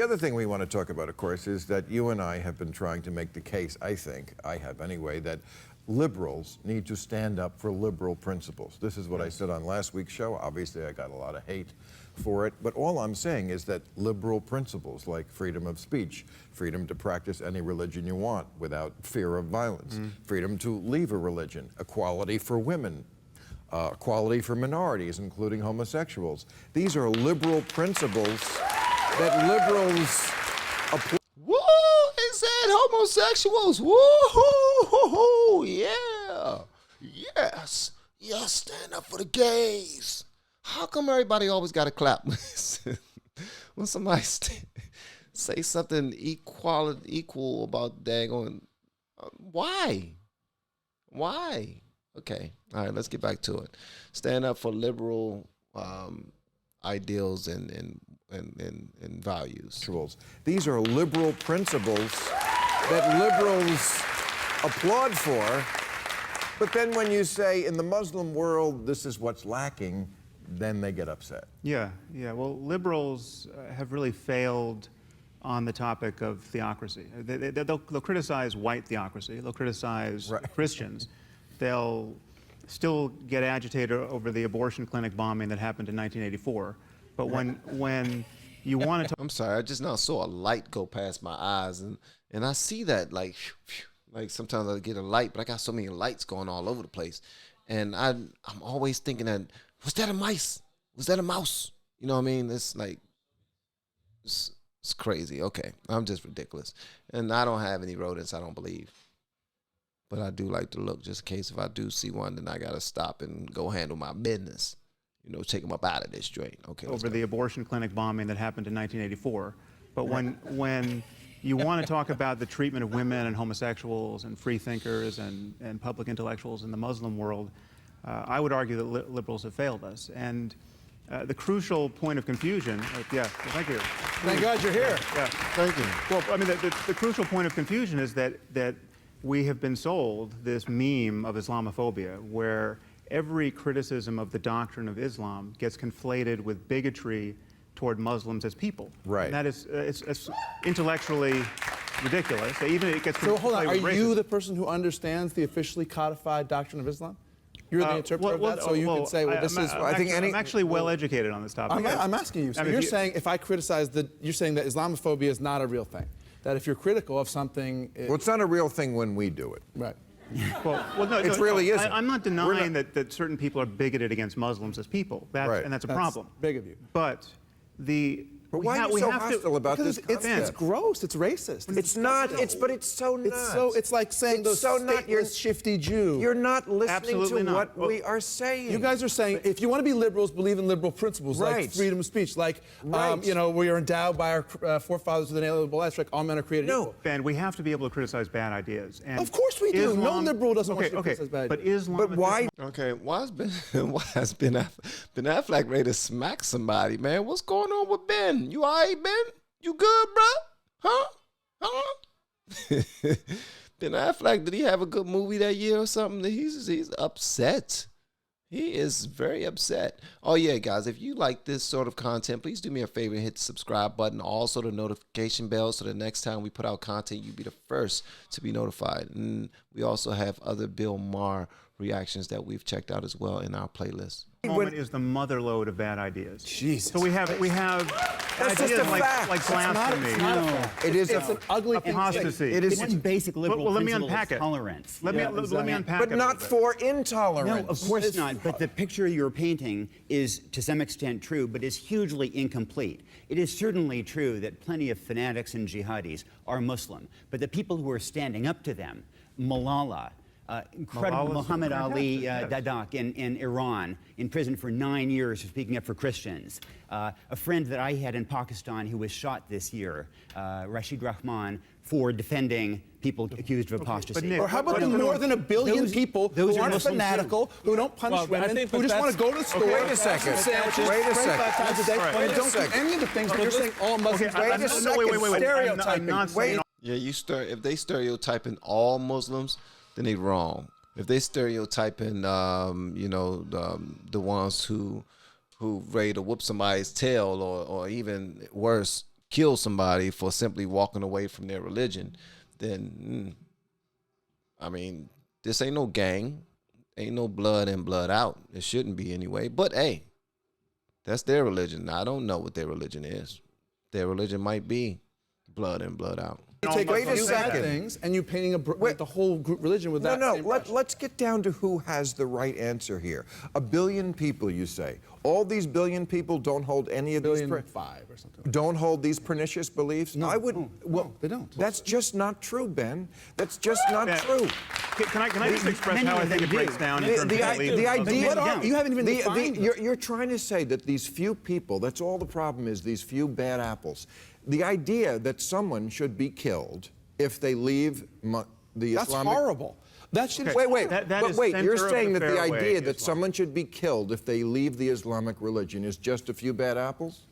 other thing we want to talk about, of course, is that you and I have been trying to make the case, I think, I have anyway, that liberals need to stand up for liberal principles. This is what I said on last week's show. Obviously, I got a lot of hate for it, but all I'm saying is that liberal principles like freedom of speech, freedom to practice any religion you want without fear of violence, freedom to leave a religion, equality for women, equality for minorities, including homosexuals. These are liberal principles that liberals apply. Woo! They said homosexuals. Woo! Yeah. Yes. Yes, stand up for the gays. How come everybody always got to clap when somebody say something equal about daggone? Why? Why? Okay. All right, let's get back to it. Stand up for liberal ideals and values. These are liberal principles that liberals applaud for, but then when you say in the Muslim world this is what's lacking, then they get upset. Yeah. Well, liberals have really failed on the topic of theocracy. They'll criticize white theocracy. They'll criticize Christians. They'll still get agitated over the abortion clinic bombing that happened in 1984. But when you want to talk... I'm sorry, I just now saw a light go past my eyes, and I see that like sometimes I get a light, but I got so many lights going all over the place. And I'm always thinking that, was that a mice? Was that a mouse? You know what I mean? It's like, it's crazy. Okay, I'm just ridiculous. And I don't have any rodents, I don't believe. But I do like to look, just in case if I do see one, then I got to stop and go handle my business. You know, take them up out of this joint. Okay. Over the abortion clinic bombing that happened in 1984. But when you want to talk about the treatment of women and homosexuals and free thinkers and public intellectuals in the Muslim world, I would argue that liberals have failed us. And the crucial point of confusion, thank you. Thank God you're here. Yeah. Thank you. Well, I mean, the crucial point of confusion is that we have been sold this meme of Islamophobia, where every criticism of the doctrine of Islam gets conflated with bigotry toward Muslims as people. Right. And that is it's intellectually ridiculous. Even it gets So hold on, are with you racism. the person who understands the officially codified doctrine of Islam? You're the interpreter of that, so you can say, well, this is... I'm actually well educated on this topic. I'm asking you. So you're saying if I criticize you're saying that Islamophobia is not a real thing. That if you're critical of something... Well, it's not a real thing when we do it. Right. Well, no, it really isn't. I'm not denying that certain people are bigoted against Muslims as people. And that's a problem. Big of you. But why are you so hostile about this It's concept? gross. It's racist. It's not. But it's so nuts. It's like saying those stateless, shifty Jew. You're not listening Absolutely to not. what we are saying. You guys are saying if you want to be liberals, believe in liberal principles like freedom of speech, like you know, we are endowed by our forefathers with an inalienable rights, like all men are created equal. Ben, we have to be able to criticize bad ideas. And of course we do. No liberal doesn't want to criticize bad ideas. But Islam. But why? Okay, why has Ben Affleck ready to smack somebody, man? What's going on with Ben? You all right, Ben? You good, bro? Huh? Ben Affleck, did he have a good movie that year or something? He's upset. He is very upset. Oh, yeah, guys, if you like this sort of content, please do me a favor and hit the subscribe button. Also, the notification bell so the next time we put out content, you'll be the first to be notified. And we also have other Bill Maher reactions that we've checked out as well in our playlist. Moment is the mother load of bad ideas. Jesus. So we have That's ideas just a fact. like blasphemy. It is an ugly apostasy. It is. One basic liberal Well, let me principle unpack is it. tolerance. Let me unpack it. But not for intolerance. No, of course not. But the picture you're painting is, to some extent, true, but is hugely incomplete. It is certainly true that plenty of fanatics and jihadis are Muslim, but the people who are standing up to them, Malala, incredible Muhammad Ali Dadak in Iran, in prison for 9 years for speaking up for Christians. A friend that I had in Pakistan who was shot this year, Rashid Rahman, for defending people accused of apostasy. Nick, Or how about the more than 1 billion people who aren't Muslims fanatical, who don't punish women, who just want to go to the store, Wait a second. sandwiches, Wait a pray second. 5 times a day, Wait and a don't do second. any of the things that you're saying all Muslims Wait a second. Wait. stereotyping. I'm not saying Yeah, if they stereotyping all Muslims, then they wrong. If they stereotyping, you know, the ones who ready to whoop somebody's tail, or even worse, kill somebody for simply walking away from their religion, then, I mean, this ain't no gang. Ain't no blood in, blood out. It shouldn't be anyway. But, hey, that's their religion. I don't know what their religion is. Their religion might be blood in, blood out. You take Wait a a few bad second. things and you painting the whole group religion with that. No, same brush. let's get down to who has the right answer here. 1 billion people, you say. All these billion people don't hold any of these... $1.5 billion or something. Don't hold these pernicious beliefs? No, I would. no, they don't. That's just not true, Ben. That's just not Yeah. true. Can I just express many how I of think them it breaks do. down in terms of The beliefs? idea... What are, you haven't even defined them. you're trying to say that these few people, that's all the problem is, these few bad apples. The idea that someone should be killed if they leave the That's Islamic... horrible. That should Wait, That but is wait, you're center of saying the that the fairway idea that Islam. someone should be killed if they leave the Islamic religion is just a few bad apples?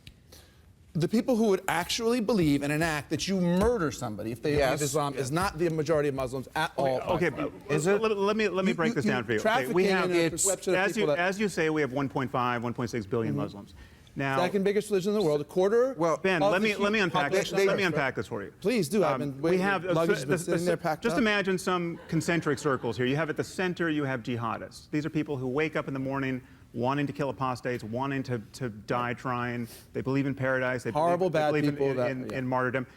The people who would actually believe and enact that you murder somebody if they Yes. leave Islam is not the majority of Muslims at all. Okay, Is it? let me break this down for you. Okay, Trafficking we have, in a perception of people that... as you say, we have 1.5, 1.6 billion Muslims. Now, Second biggest religion in the world, a quarter. Well, Ben, of let the me unpack this. population. Let me unpack this for you. Please do. I've been waiting. We have Luggage has been sitting there packed just up. imagine some concentric circles here. You have at the center, you have jihadists. These are people who wake up in the morning wanting to kill apostates, wanting to die trying. They believe in paradise. They Horrible, bad believe people in martyrdom.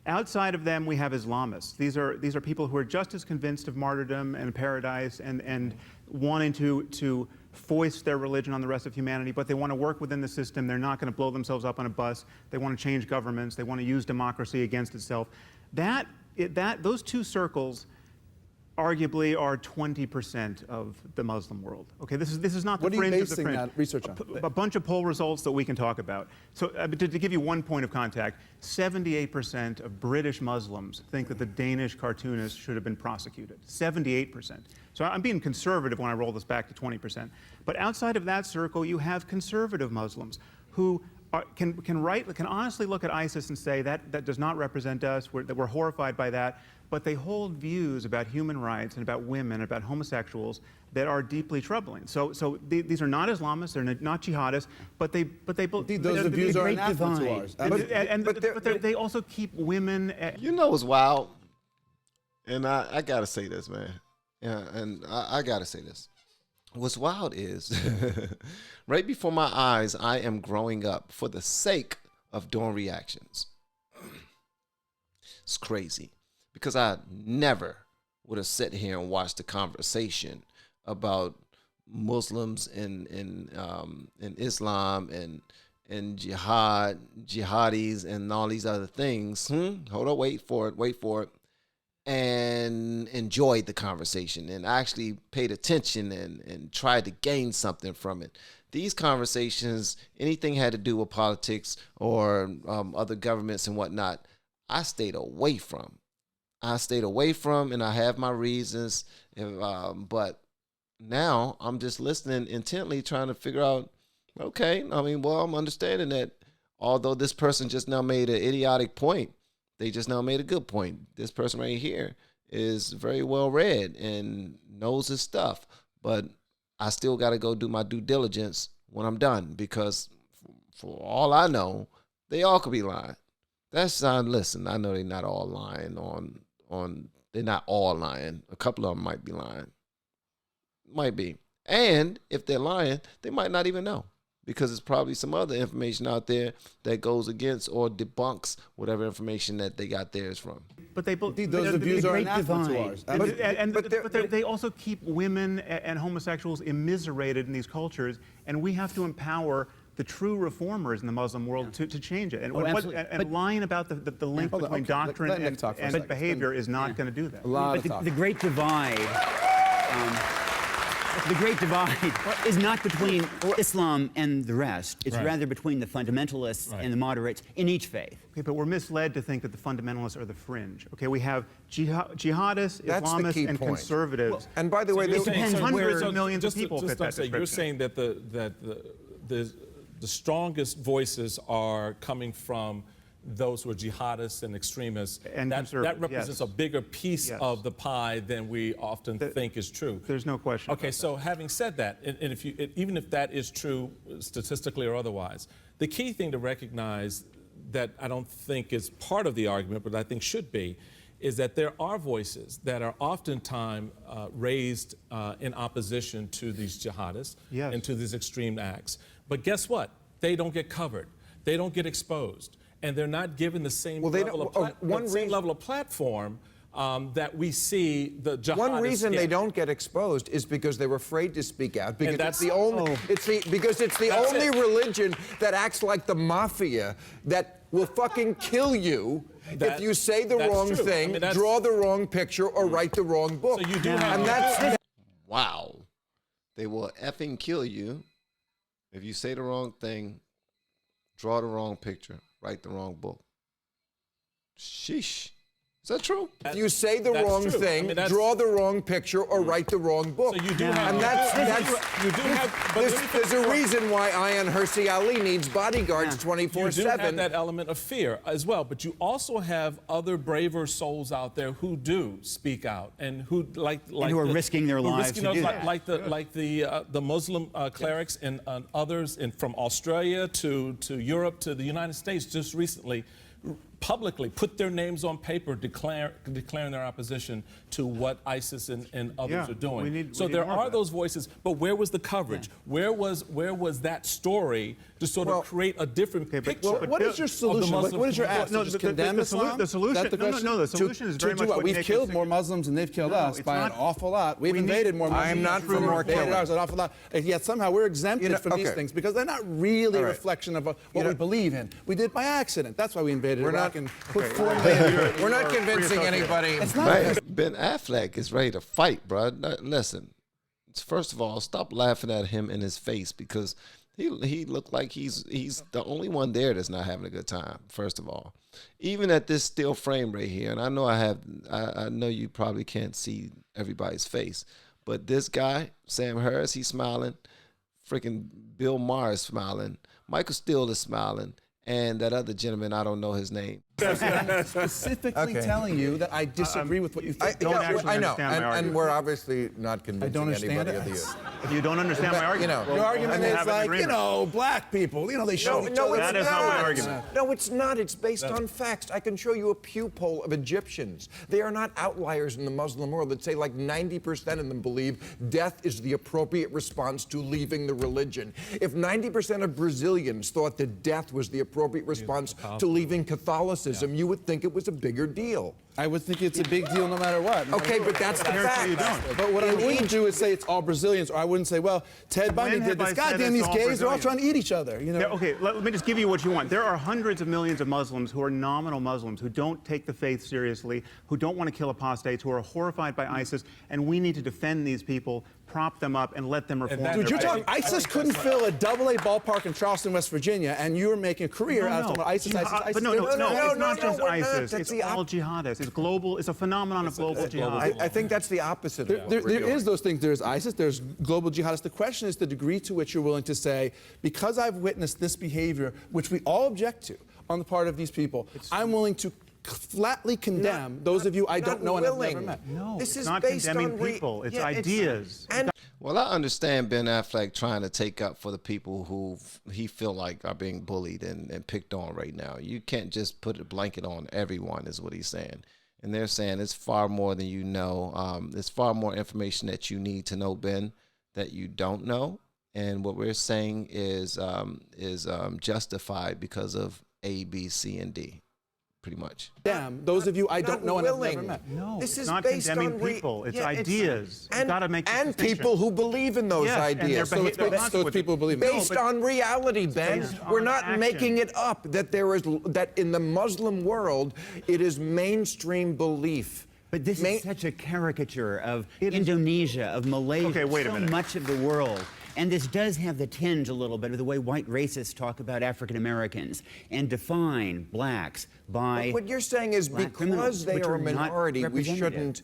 Outside of them, we have Islamists. These are people who are just as convinced of martyrdom and paradise and wanting to foist their religion on the rest of humanity, but they want to work within the system. They're not going to blow themselves up on a bus. They want to change governments. They want to use democracy against itself. Those two circles arguably are 20% of the Muslim world. Okay, this is not the What are you fringe of the basing fringe. that research on? A bunch of poll results that we can talk about. So to give you one point of contact, 78% of British Muslims think that the Danish cartoonist should have been prosecuted. 78%. So I'm being conservative when I roll this back to 20%. But outside of that circle, you have conservative Muslims who can honestly look at ISIS and say that does not represent us, that we're horrified by that, but they hold views about human rights and about women, about homosexuals that are deeply troubling. So these are not Islamists, they're not jihadists, but Those views are anathema to ours. but they also keep women. You know what's wild? And I got to say this, man. Yeah, and I got to say this. What's wild is, right before my eyes, I am growing up for the sake of doing reactions. It's crazy. Because I never would have sat here and watched a conversation about Muslims in Islam and jihadis and all these other things. Hold on, wait for it. And enjoyed the conversation and actually paid attention and tried to gain something from it. These conversations, anything had to do with politics or other governments and whatnot, I stayed away from. And I have my reasons. But now I'm just listening intently, trying to figure out, okay, I'm understanding that although this person just now made an idiotic point, they just now made a good point. This person right here is very well read and knows his stuff. But I still got to go do my due diligence when I'm done, because for all I know, they all could be lying. Listen, I know they're not all lying they're not all lying. A couple of them might be lying. Might be. And if they're lying, they might not even know, because there's probably some other information out there that goes against or debunks whatever information that they got theirs from. But Those views are great anathema to divide. ours. But they also keep women and homosexuals immiserated in these cultures, and we have to empower the true reformers in the Muslim world to change it. And, absolutely. and lying about the link Hold on, between okay. doctrine Let Nick talk for a and second. behavior is not going to do that. A lot But of talk. the Great Divide, is not between Islam and the rest. It's rather between the fundamentalists and the moderates in each faith. Okay, but we're misled to think that the fundamentalists are the fringe. Okay, we have jihadists, That's the key Islamists, and point. conservatives. And by the way, it depends on hundreds where- of millions of Just people to fit that say, you're description. saying that the strongest voices are coming from those who are jihadists and extremists. And that conservatives, represents yes. a bigger piece Yes. of the pie than we often think is true. There's no question. Okay, so having said that, and even if that is true statistically or otherwise, the key thing to recognize that I don't think is part of the argument, but I think should be, is that there are voices that are oftentimes raised in opposition to these jihadists and to these extreme acts. But guess what? They don't get covered. They don't get exposed. And they're not given the same, level of platform that we see the jihadists One reason get. they don't get exposed is because they're afraid to speak out, because that's- it's the only religion that acts like the mafia, that will fucking kill you if you say the wrong true. thing, draw the wrong picture, or write the wrong book. So you do have Wow. They will effing kill you if you say the wrong thing, draw the wrong picture, write the wrong book. Sheesh. Is that true? If you say the wrong thing, draw the wrong picture, or write the wrong book. So you do have, there's a reason why Ayaan Hirsi Ali needs bodyguards 24/7. You do have that element of fear as well, but you also have other braver souls out there who do speak out and who who are risking their lives to do that. like the Muslim clerics and others from Australia to Europe to the United States just recently publicly put their names on paper declaring their opposition to what ISIS and others are doing. So there are those voices, but where was the coverage? Where was that story to sort of create a different picture? Well, what is your solution? What is your ask? No, Just condemn Islam? the solution. The solution is very much what we've Nick killed is more Muslims than they've killed us by an awful lot. We've we invaded need- more Muslims. I am not for more killing. An awful lot. Yet somehow we're exempted from these things because they're not really a reflection of what we believe in. We did by accident. That's why we invaded Iraq and put 4 million. We're not convincing anybody. It's not. Man, Ben Affleck is ready to fight, bro. Listen, first of all, stop laughing at him in his face because he looked like he's the only one there that's not having a good time. First of all, even at this still frame right here, and I know I know you probably can't see everybody's face, but this guy, Sam Harris, he's smiling. Freaking Bill Maher is smiling. Michael Steele is smiling. And that other gentleman, I don't know his name. I'm specifically telling you that I disagree with what you think. I know, and we're obviously not convincing anybody of you. If you don't understand my argument, your argument is like, black people, they show each other. That is not my argument. No, it's not. It's based on facts. I can show you a Pew poll of Egyptians. They are not outliers in the Muslim world that say like 90% of them believe death is the appropriate response to leaving the religion. If 90% of Brazilians thought that death was the appropriate response to leaving Catholicism, you would think it was a bigger deal. I would think it's a big deal no matter what. Okay, but that's the fact. But what I wouldn't do is say it's all Brazilians, or I wouldn't say, well, Ted Bundy did this. Goddamn, these gays are all trying to eat each other. Okay, let me just give you what you want. There are hundreds of millions of Muslims who are nominal Muslims, who don't take the faith seriously, who don't want to kill apostates, who are horrified by ISIS, and we need to defend these people, prop them up, and let them reform. Dude, you're talking ISIS couldn't fill a AA ballpark in Charleston, West Virginia, and you were making a career out of ISIS. But no, it's not just ISIS. It's all jihadists. It's global. It's a phenomenon of global jihad. I think that's the opposite of what There we're doing. is those things. There's ISIS, there's global jihadists. The question is the degree to which you're willing to say, because I've witnessed this behavior, which we all object to on the part of these people, I'm willing to flatly condemn those of you I don't know and have never met. No, This is not based condemning on people. It's ideas. Well, I understand Ben Affleck trying to take up for the people who he feel like are being bullied and picked on right now. You can't just put a blanket on everyone, is what he's saying. And they're saying it's far more than you know. There's far more information that you need to know, Ben, that you don't know. And what we're saying is justified because of A, B, C, and D. Pretty much. Damn, those of you I don't know and have never met. No, This it's is not based condemning on people. It's ideas. You've got to make the and distinction. people who believe in those Yes, and ideas. they're Those people believe it. Based on reality, Ben. based We're on not action. making it up that in the Muslim world it is mainstream belief. But this is such a caricature of Indonesia, of Malaysia, Okay, wait a minute. so much of the world. And this does have the tinge a little bit of the way white racists talk about African Americans and define blacks by. What you're saying is black criminals, because they which are a not minority, we representative.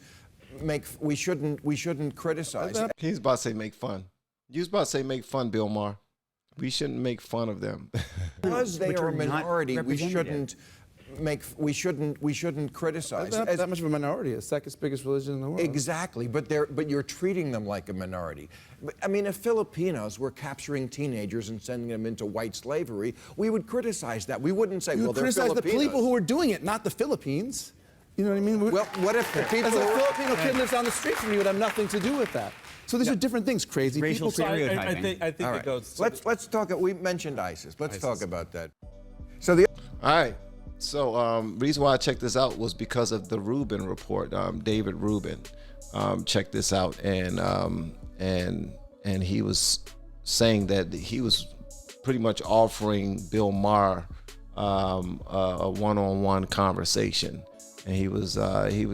shouldn't criticize them. He's about to say make fun. You was about to say make fun, Bill Maher. We shouldn't make fun of them. Because they which are a are not minority, we representative. shouldn't criticize. They're not that much of a minority. The second biggest religion in the world. Exactly, but you're treating them like a minority. I mean, if Filipinos were capturing teenagers and sending them into white slavery, we would criticize that. We wouldn't say, You well, would they're criticize the Filipinos. people who are doing it, not the Philippines. You know what I mean? Well, what if the people As a who are... Filipino kid lives down the street from you would have nothing to do with that. So these are different things. Crazy Racial people. stereotyping. I think All it right, goes. To let's talk. We mentioned ISIS. Let's talk about that. So the All right. So reason why I checked this out was because of the Rubin report. David Rubin checked this out, and he was saying that he was pretty much offering Bill Maher a one-on-one conversation, and he was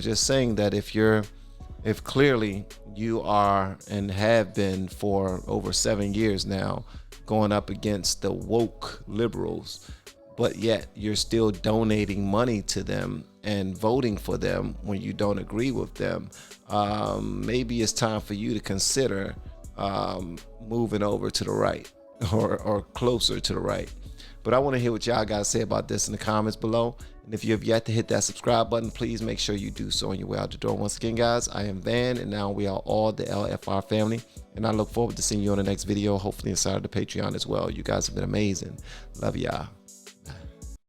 just saying that if clearly you are and have been for over 7 years now going up against the woke liberals, but yet you're still donating money to them and voting for them when you don't agree with them, maybe it's time for you to consider moving over to the right or closer to the right. But I want to hear what y'all got to say about this in the comments below. And if you have yet to hit that subscribe button, please make sure you do so on your way out the door. Once again, guys, I am Van, and now we are all the LFR family. And I look forward to seeing you on the next video, hopefully inside of the Patreon as well. You guys have been amazing. Love y'all.